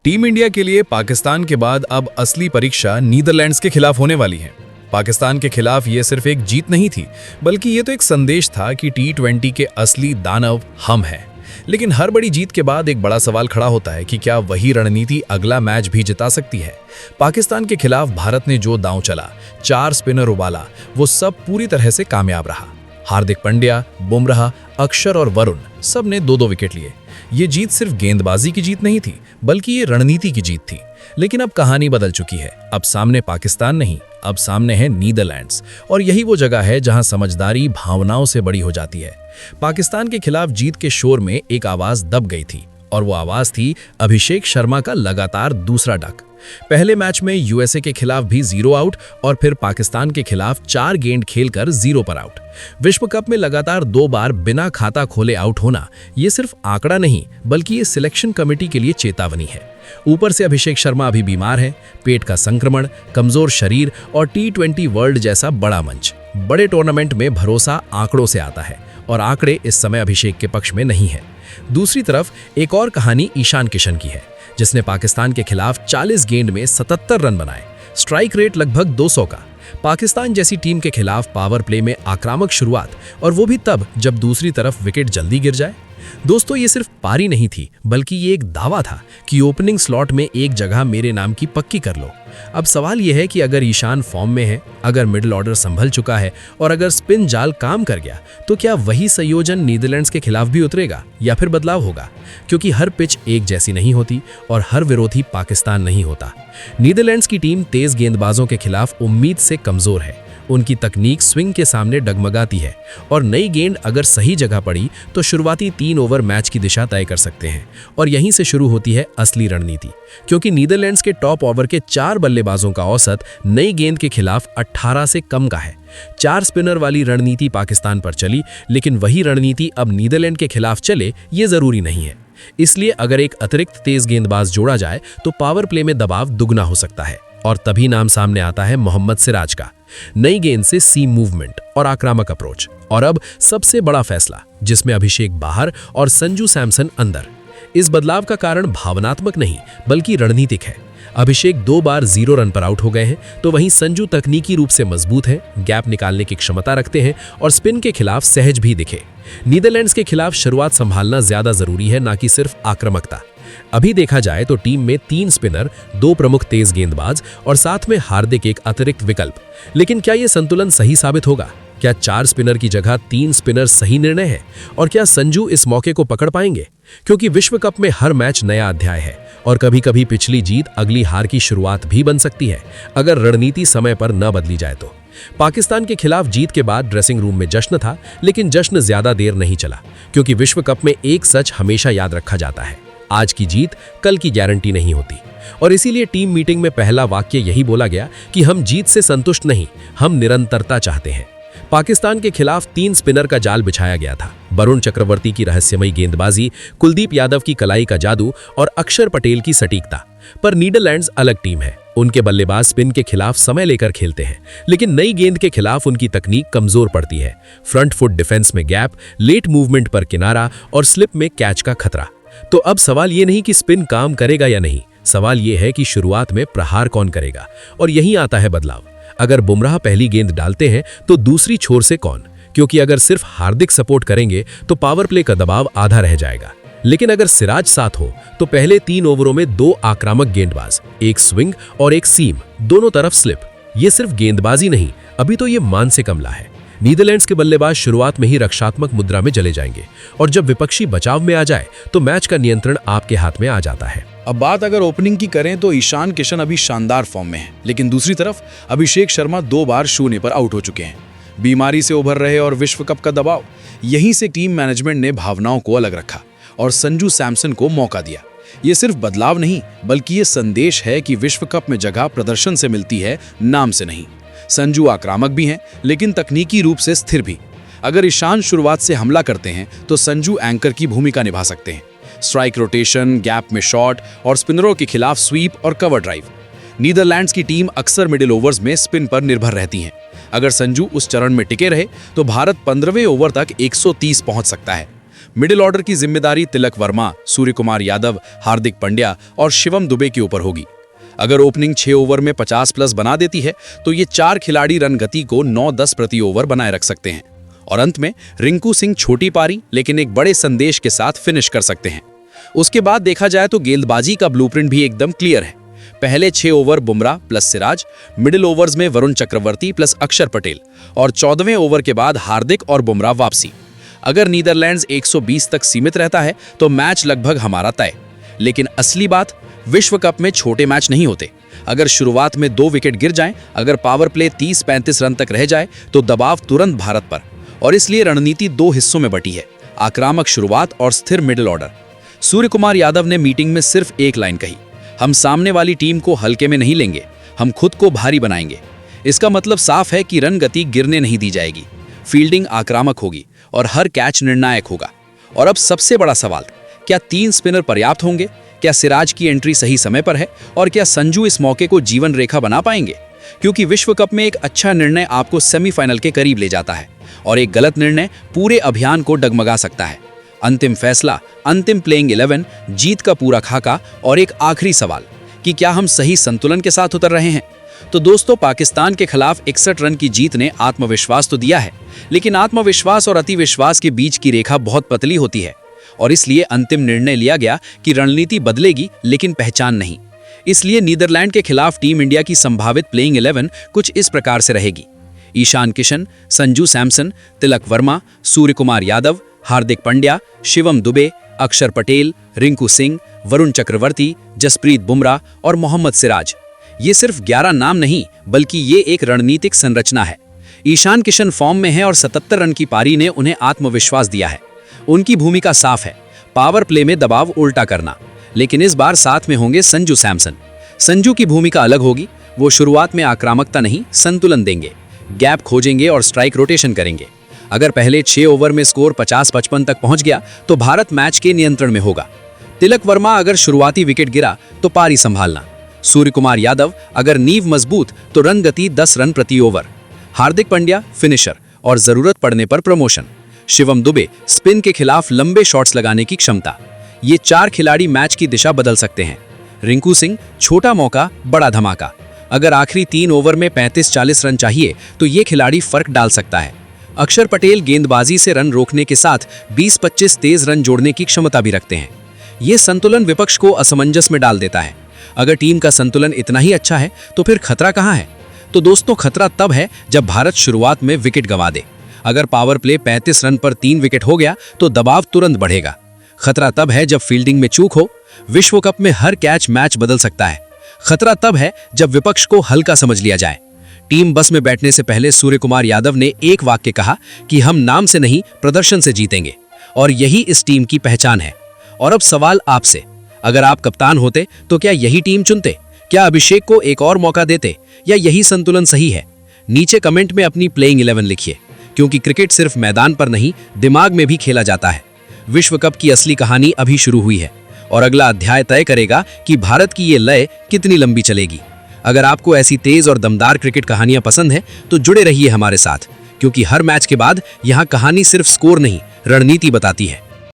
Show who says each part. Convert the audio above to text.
Speaker 1: Team India के लिए पाकिस्तान के बाद अब असली परीक्षा नीदरलैंड्स के खिलाफ होने वाली है। पाकिस्तान के खिलाफ ये सिर्फ एक जीत नहीं थी, बल्कि ये तो एक संदेश था कि T20 के असली दानव हम हैं। लेकिन हर बड़ी जीत के बाद एक बड़ा सवाल खड़ा होता है कि क्या वही रणनीति अगला मैच भी जिता सकती है। पाकिस्तान के खिलाफ भारत ने जो दांव चला, 4 स्पिनर उबाला, वो सब पूरी तरह से कामयाब रहा। हार्दिक पांड्या, बुमराह, अक्षर और वरुण सब ने 2-2 विकेट लिए। ये जीत सिर्फ गेंदबाजी की जीत नहीं थी, बल्कि ये रणनीति की जीत थी। लेकिन अब कहानी बदल चुकी है। अब सामने पाकिस्तान नहीं, अब सामने है नीदरलैंड्स, और यही वो जगह है जहां समझदारी भावनाओं से बड़ी हो जाती है। पाकिस्तान के खिलाफ जीत के शोर में एक आवाज दब गई थी, और वो आवाज थी अभिषेक शर्मा का लगातार दूसरा डक। पहले मैच में यूएसए के खिलाफ भी 0 आउट, और फिर पाकिस्तान के खिलाफ 4 गेंद खेलकर 0 पर आउट। विश्व कप में लगातार 2 बार बिना खाता खोले आउट होना ये सिर्फ आंकड़ा नहीं, बल्कि ये सिलेक्शन कमेटी के लिए चेतावनी है। ऊपर से अभिषेक शर्मा अभी बीमार है, पेट का संक्रमण, कमजोर शरीर और T20 वर्ल्ड जैसा बड़ा मंच। बड़े टूर्नामेंट में भरोसा आंकड़ों से आता है, और आंकड़े इस समय अभिषेक के पक्ष में नहीं है। दूसरी तरफ एक और कहानी ईशान किशन की है, जिसने पाकिस्तान के खिलाफ 40 गेंद में 77 रन बनाए, स्ट्राइक रेट लगभग 200 का। पाकिस्तान जैसी टीम के खिलाफ पावर प्ले में आक्रामक शुरुआत, और वो भी तब जब दूसरी तरफ विकेट जल्दी गिर जाए। दोस्तों, ये सिर्फ पारी नहीं थी, बल्कि ये एक दावा था कि ओपनिंग स्लॉट में एक जगह मेरे नाम की पक्की कर लो। अब सवाल यह है कि अगर ईशान फॉर्म में है, अगर मिडिल ऑर्डर संभल चुका है, और अगर स्पिन जाल काम कर गया, तो क्या वही संयोजन नीदरलैंड्स के खिलाफ भी उतरेगा या फिर बदलाव होगा? क्योंकि हर पिच एक जैसी नहीं होती, और हर विरोधी पाकिस्तान नहीं होता। नीदरलैंड्स की टीम तेज गेंदबाजों के खिलाफ उम्मीद से कमजोर है। उनकी तकनीक स्विंग के सामने डगमगाती है, और नई गेंद अगर सही जगह पड़ी तो शुरुआती 3 ओवर मैच की दिशा तय कर सकते हैं। और यहीं से शुरू होती है असली रणनीति, क्योंकि नीदरलैंड्स के टॉप ओवर के 4 बल्लेबाजों का औसत नई गेंद के खिलाफ 18 से कम का है। 4 स्पिनर वाली रणनीति पाकिस्तान पर चली, लेकिन वही रणनीति अब नीदरलैंड के खिलाफ चले ये जरूरी नहीं है। इसलिए अगर एक अतिरिक्त तेज गेंदबाज जोड़ा जाए तो पावर प्ले में दबाव दुगना हो सकता है, और तभी नाम सामने आता है मोहम्मद सिराज का। नई गेंद से सीम मूवमेंट और आक्रामक अप्रोच, और अब सबसे बड़ा फैसला जिसमें अभिषेक बाहर और संजू सैमसन अंदर। इस बदलाव का कारण भावनात्मक नहीं, बल्कि रणनीतिक है। अभिषेक 2 बार 0 रन पर आउट हो गए हैं, तो वहीं संजू तकनीकी रूप से मजबूत है, गैप निकालने की क्षमता रखते हैं, और स्पिन के खिलाफ सहज भी दिखे। नीदरलैंड्स के खिलाफ शुरुआत संभालना ज्यादा जरूरी है, ना कि सिर्फ आक्रामकता। अभी देखा जाए तो टीम में 3 स्पिनर, 2 प्रमुख तेज गेंदबाज, और साथ में हार्दिक एक अतिरिक्त विकल्प। लेकिन क्या यह संतुलन सही साबित होगा? क्या 4 स्पिनर की जगह 3 स्पिनर सही निर्णय है? और क्या संजू इस मौके को पकड़ पाएंगे? क्योंकि विश्व कप में हर मैच नया अध्याय है, और कभी-कभी पिछली जीत अगली हार की शुरुआत भी बन सकती है, अगर रणनीति समय पर न बदली जाए तो। पाकिस्तान के खिलाफ जीत के बाद ड्रेसिंग रूम में जश्न था, लेकिन जश्न ज्यादा देर नहीं चला, क्योंकि विश्व कप में एक सच हमेशा याद रखा जाता है: आज की जीत कल की गारंटी नहीं होती। और इसीलिए टीम मीटिंग में पहला वाक्य यही बोला गया कि हम जीत से संतुष्ट नहीं, हम निरंतरता चाहते हैं। पाकिस्तान के खिलाफ 3 स्पिनर का जाल बिछाया गया था: वरुण चक्रवर्ती की रहस्यमयी गेंदबाजी, कुलदीप यादव की कलाई का जादू, और अक्षर पटेल की सटीकता। पर नीदरलैंड्स अलग टीम है। उनके बल्लेबाज स्पिन के खिलाफ समय लेकर खेलते हैं, लेकिन नई गेंद के खिलाफ उनकी तकनीक कमजोर पड़ती है। फ्रंट फुट डिफेंस में गैप, लेट मूवमेंट पर किनारा, और स्लिप में कैच का खतरा। तो अब सवाल ये नहीं कि स्पिन काम करेगा या नहीं, सवाल ये है कि शुरुआत में प्रहार कौन करेगा। और यहीं आता है बदलाव। अगर बुमराह पहली गेंद डालते हैं तो दूसरी छोर से कौन? क्योंकि अगर सिर्फ हार्दिक सपोर्ट करेंगे तो पावर प्ले का दबाव आधा रह जाएगा। लेकिन अगर सिराज साथ हो तो पहले 3 ओवरों में 2 आक्रामक गेंदबाज, एक स्विंग और एक सीम, दोनों तरफ स्लिप। ये सिर्फ गेंदबाजी नहीं, अभी तो ये मानसिक हमला है। नीदरलैंड्स के बल्लेबाज शुरुआत में ही रक्षात्मक मुद्रा में चले जाएंगे, और जब विपक्षी बचाव में आ जाए तो मैच का नियंत्रण आपके हाथ में आ जाता है।
Speaker 2: अब बात अगर ओपनिंग की करें तो ईशान किशन अभी शानदार फॉर्म में है, लेकिन दूसरी तरफ अभिषेक शर्मा 2 बार 0 पर आउट हो चुके हैं। बीमारी से उभर रहे और विश्व कप का दबाव, यहीं से टीम मैनेजमेंट ने भावनाओं को अलग रखा और संजू सैमसन को मौका दिया। ये सिर्फ बदलाव नहीं, बल्कि ये संदेश है कि विश्व कप में जगह प्रदर्शन से मिलती है, नाम से नहीं। संजू आक्रामक भी हैं, लेकिन तकनीकी रूप से स्थिर भी। अगर ईशान शुरुआत से हमला करते हैं तो संजू एंकर की भूमिका निभा सकते हैं। स्ट्राइक रोटेशन, गैप में शॉट, और स्पिनरों के खिलाफ स्वीप और कवर ड्राइव। नीदरलैंड्स की टीम अक्सर मिडिल ओवर्स में स्पिन पर निर्भर रहती है। अगर संजू उस चरण में टिके रहे तो भारत 15वें ओवर तक 130 पहुंच सकता है। मिडिल ऑर्डर की जिम्मेदारी तिलक वर्मा, सूर्य कुमार यादव, हार्दिक पांड्या और शिवम दुबे के ऊपर होगी। अगर ओपनिंग 6 ओवर में 50+ बना देती है तो ये 4 खिलाड़ी रन गति को 9-10 प्रति ओवर बनाए रख सकते हैं और अंत में रिंकू सिंह छोटी पारी लेकिन एक बड़े संदेश के साथ फिनिश कर सकते हैं। उसके बाद देखा जाए तो गेंदबाजी का ब्लूप्रिंट भी एकदम क्लियर है। पहले 6 over Bumrah plus Siraj, middle overs में वरुण चक्रवर्ती प्लस अक्षर पटेल और 14वें ओवर के बाद हार्दिक और बुमराह वापसी। अगर नीदरलैंड्स 120 तक सीमित रहता है तो मैच लगभग हमारा तय। लेकिन असली बात, विश्व कप में छोटे मैच नहीं होते। अगर शुरुआत में 2 विकेट गिर जाएं, अगर पावर प्ले 30-35 रन तक रह जाए तो दबाव तुरंत भारत पर। और इसलिए रणनीति 2 हिस्सों में बटी है, आक्रामक शुरुआत और स्थिर मिडिल ऑर्डर। सूर्य कुमार यादव ने मीटिंग में सिर्फ एक लाइन कही, हम सामने वाली टीम को हल्के में नहीं लेंगे, हम खुद को भारी बनाएंगे। इसका मतलब साफ है कि रन गति गिरने नहीं दी जाएगी, फील्डिंग आक्रामक होगी और हर कैच निर्णायक होगा। और अब सबसे बड़ा सवाल, क्या 3 स्पिनर पर्याप्त होंगे? क्या सिराज की एंट्री सही समय पर है? और क्या संजू इस मौके को जीवन रेखा बना पाएंगे? क्योंकि विश्व कप में एक अच्छा निर्णय आपको सेमीफाइनल के करीब ले जाता है और एक गलत निर्णय पूरे अभियान को डगमगा सकता है। अंतिम फैसला, अंतिम प्लेइंग 11, जीत का पूरा खाका और एक आखिरी सवाल कि क्या हम सही संतुलन के साथ उतर रहे हैं? तो दोस्तों, पाकिस्तान के खिलाफ 61 रन की जीत ने आत्मविश्वास तो दिया है, लेकिन आत्मविश्वास और अतिविश्वास के बीच की रेखा बहुत पतली होती है और इसलिए अंतिम निर्णय लिया गया कि रणनीति बदलेगी लेकिन पहचान नहीं। इसलिए नीदरलैंड के खिलाफ टीम इंडिया की संभावित प्लेइंग 11 कुछ इस प्रकार से रहेगी: ईशान किशन, संजू सैमसन, तिलक वर्मा, सूर्य कुमार यादव, हार्दिक पांड्या, शिवम दुबे, अक्षर पटेल, रिंकू सिंह, वरुण चक्रवर्ती, जसप्रीत बुमराह और मोहम्मद सिराज। ये सिर्फ 11 नाम नहीं बल्कि ये एक रणनीतिक संरचना है। ईशान किशन फॉर्म में है और 77 रन की पारी ने उन्हें आत्मविश्वास दिया है। उनकी भूमिका साफ है, पावर प्ले में दबाव उल्टा करना। लेकिन इस बार साथ में होंगे संजू सैमसन। संजू की भूमिका अलग होगी, वो शुरुआत में आक्रामकता नहीं, संतुलन देंगे, गैप खोजेंगे और स्ट्राइक रोटेशन करेंगे। अगर पहले 6 ओवर में स्कोर 50-55 तक पहुंच गया तो भारत मैच के नियंत्रण में होगा। तिलक वर्मा अगर शुरुआती विकेट गिरा तो पारी संभालना। सूर्य कुमार यादव अगर नींव मजबूत तो रन गति 10 रन प्रति ओवर। हार्दिक पांड्या फिनिशर और जरूरत पड़ने पर प्रमोशन। शिवम दुबे स्पिन के खिलाफ लंबे शॉट्स लगाने की क्षमता। ये 4 खिलाड़ी मैच की दिशा बदल सकते हैं। रिंकू सिंह छोटा मौका बड़ा धमाका। अगर आखिरी 3 ओवर में 35-40 रन चाहिए तो ये खिलाड़ी फर्क डाल सकता है। अक्षर पटेल गेंदबाजी से रन रोकने के साथ 20-25 तेज रन जोड़ने की क्षमता भी रखते हैं। ये संतुलन विपक्ष को असमंजस में डाल देता है। अगर टीम का संतुलन इतना ही अच्छा है तो फिर खतरा कहाँ है? तो दोस्तों, खतरा तब है जब भारत शुरुआत में विकेट गंवा दे। अगर पावर प्ले 35 रन पर 3 विकेट हो गया तो दबाव तुरंत बढ़ेगा। खतरा तब है जब फील्डिंग में चूक हो। विश्व कप में हर कैच मैच बदल सकता है। खतरा तब है जब विपक्ष को हल्का समझ लिया जाए। टीम बस में बैठने से पहले सूर्य कुमार यादव ने एक वाक्य कहा कि हम नाम से नहीं प्रदर्शन से जीतेंगे, और यही इस टीम की पहचान है। और अब सवाल आपसे, अगर आप कप्तान होते तो क्या यही टीम चुनते? क्या अभिषेक को एक और मौका देते या यही संतुलन सही है? नीचे कमेंट में अपनी प्लेइंग 11 लिखिए, क्योंकि क्रिकेट सिर्फ मैदान पर नहीं, दिमाग में भी खेला जाता है। विश्व कप की असली कहानी अभी शुरू हुई है और अगला अध्याय तय करेगा कि भारत की ये लय कितनी लंबी चलेगी। अगर आपको ऐसी तेज और दमदार क्रिकेट कहानियां पसंद हैं तो जुड़े रहिए हमारे साथ, क्योंकि हर मैच के बाद यहाँ कहानी सिर्फ स्कोर नहीं, रणनीति बताती है।